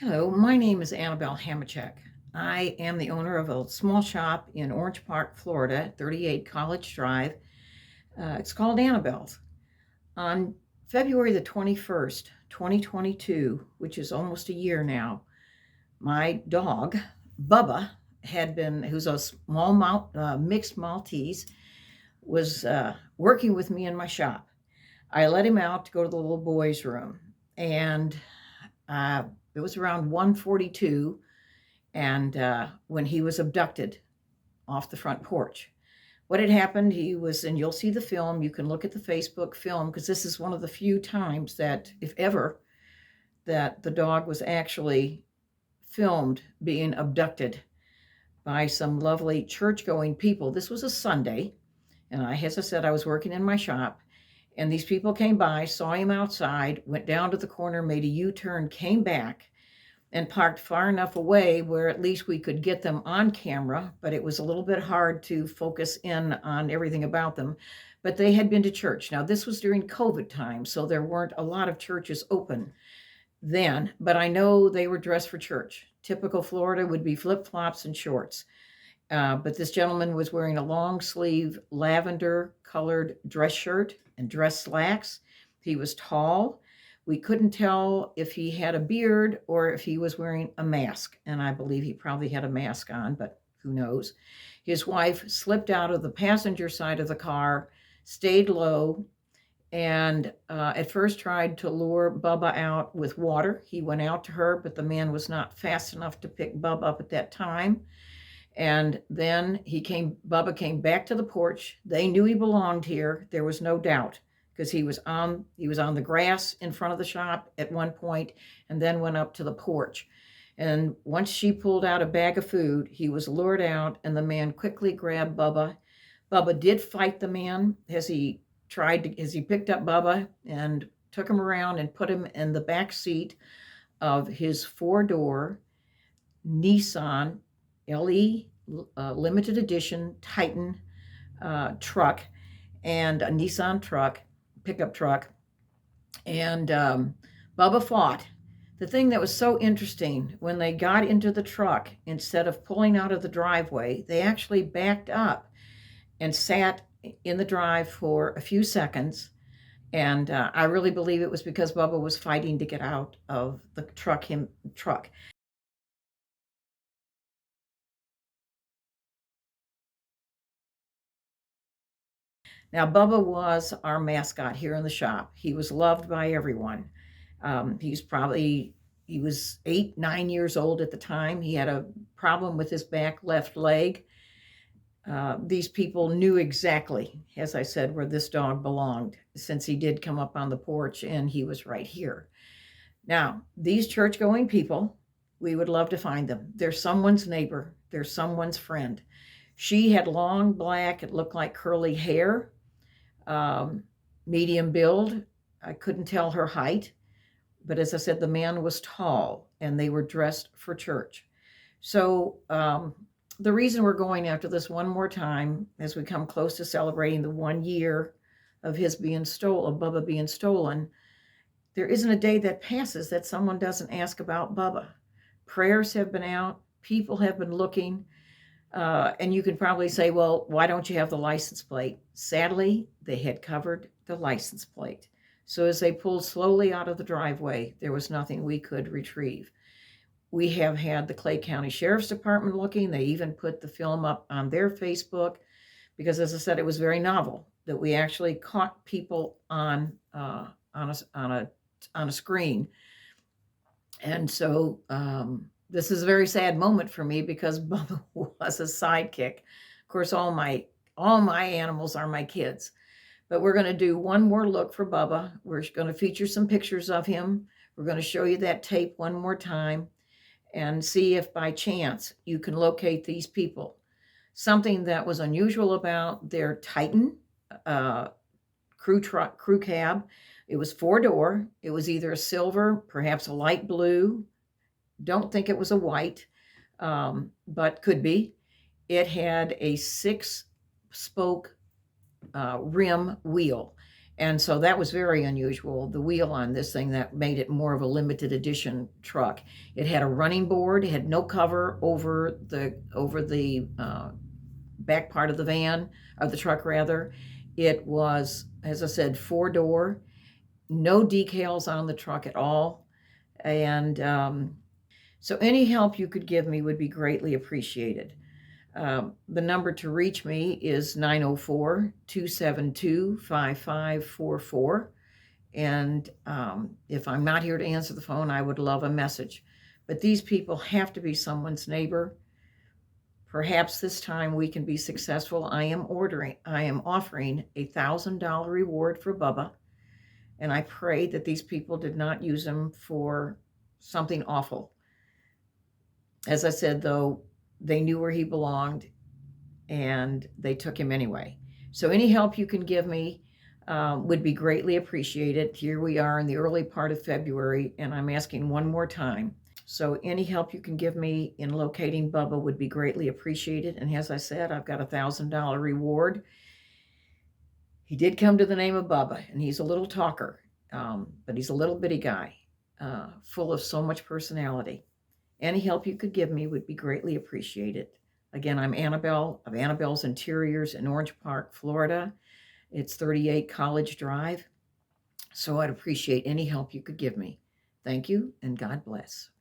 Hello, my name is Annabelle Hamachek. I am the owner of a small shop in Orange Park, Florida, 38 College Drive. It's called Annabelle's. On February the 21st, 2022, which is almost a year now, my dog, Bubba, who's a mixed Maltese, was working with me in my shop. I let him out to go to the little boys' room, and uh, it was around 1:42 and when he was abducted off the front porch. What had happened, and you'll see the film, you can look at the Facebook film, because this is one of the few times that, if ever, that the dog was actually filmed being abducted by some lovely church-going people. This was a Sunday, and as I said, I was working in my shop, and these people came by, saw him outside, went down to the corner, made a U-turn, came back, and parked far enough away where at least we could get them on camera, but it was a little bit hard to focus in on everything about them. But they had been to church. Now, this was during COVID time, so there weren't a lot of churches open then, but I know they were dressed for church. Typical Florida would be flip-flops and shorts. But this gentleman was wearing a long sleeve lavender colored dress shirt and dress slacks. He was tall. We couldn't tell if he had a beard or if he was wearing a mask. And I believe he probably had a mask on, but who knows. His wife slipped out of the passenger side of the car, stayed low, and at first tried to lure Bubba out with water. He went out to her, but the man was not fast enough to pick Bubba up at that time. And then Bubba came back to the porch. They knew he belonged here. There was no doubt, because he was on the grass in front of the shop at one point, and then went up to the porch. And once she pulled out a bag of food, he was lured out, and the man quickly grabbed Bubba. Bubba did fight the man as he picked up Bubba and took him around and put him in the back seat of his 4-door Nissan LE limited edition Titan truck, and a Nissan truck, pickup truck. And Bubba fought. The thing that was so interesting, when they got into the truck, instead of pulling out of the driveway, they actually backed up and sat in the drive for a few seconds. And I really believe it was because Bubba was fighting to get out of the truck. Now, Bubba was our mascot here in the shop. He was loved by everyone. He was 8, 9 years old at the time. He had a problem with his back left leg. These people knew exactly, as I said, where this dog belonged, since he did come up on the porch and he was right here. Now, these church-going people, we would love to find them. They're someone's neighbor. They're someone's friend. She had long black, it looked like curly hair, medium build. I couldn't tell her height, but as I said, the man was tall, and they were dressed for church. So the reason we're going after this one more time, as we come close to celebrating the 1 year of Bubba being stolen, there isn't a day that passes that someone doesn't ask about Bubba. Prayers have been out, people have been looking, and you can probably say, well, why don't you have the license plate? Sadly, they had covered the license plate. So as they pulled slowly out of the driveway, there was nothing we could retrieve. We have had the Clay County Sheriff's Department looking. They even put the film up on their Facebook, because, as I said, it was very novel that we actually caught people on a screen. And so this is a very sad moment for me, because Bubba was a sidekick. Of course, all my animals are my kids. But we're going to do one more look for Bubba. We're going to feature some pictures of him. We're going to show you that tape one more time and see if by chance you can locate these people. Something that was unusual about their Titan crew cab, it was 4-door. It was either a silver, perhaps a light blue. Don't think it was a white, but could be. It had a 6-spoke rim wheel, And so that was very unusual, the wheel on this thing that made it more of a limited edition truck. It had a running board, it had no cover over the back part of the van, of the truck rather. It was, as I said, 4-door, no decals on the truck at all. And so any help you could give me would be greatly appreciated. The number to reach me is 904-272-5544. And if I'm not here to answer the phone, I would love a message. But these people have to be someone's neighbor. Perhaps this time we can be successful. I am offering a $1,000 reward for Bubba. And I pray that these people did not use him for something awful. As I said, though, they knew where he belonged, and they took him anyway. So any help you can give me would be greatly appreciated. Here we are in the early part of February, and I'm asking one more time. So any help you can give me in locating Bubba would be greatly appreciated. And as I said, I've got a $1,000 reward. He did come to the name of Bubba, and he's a little talker, but he's a little bitty guy, full of so much personality. Any help you could give me would be greatly appreciated. Again, I'm Annabelle of Annabelle's Interiors in Orange Park, Florida. It's 38 College Drive. So I'd appreciate any help you could give me. Thank you, and God bless.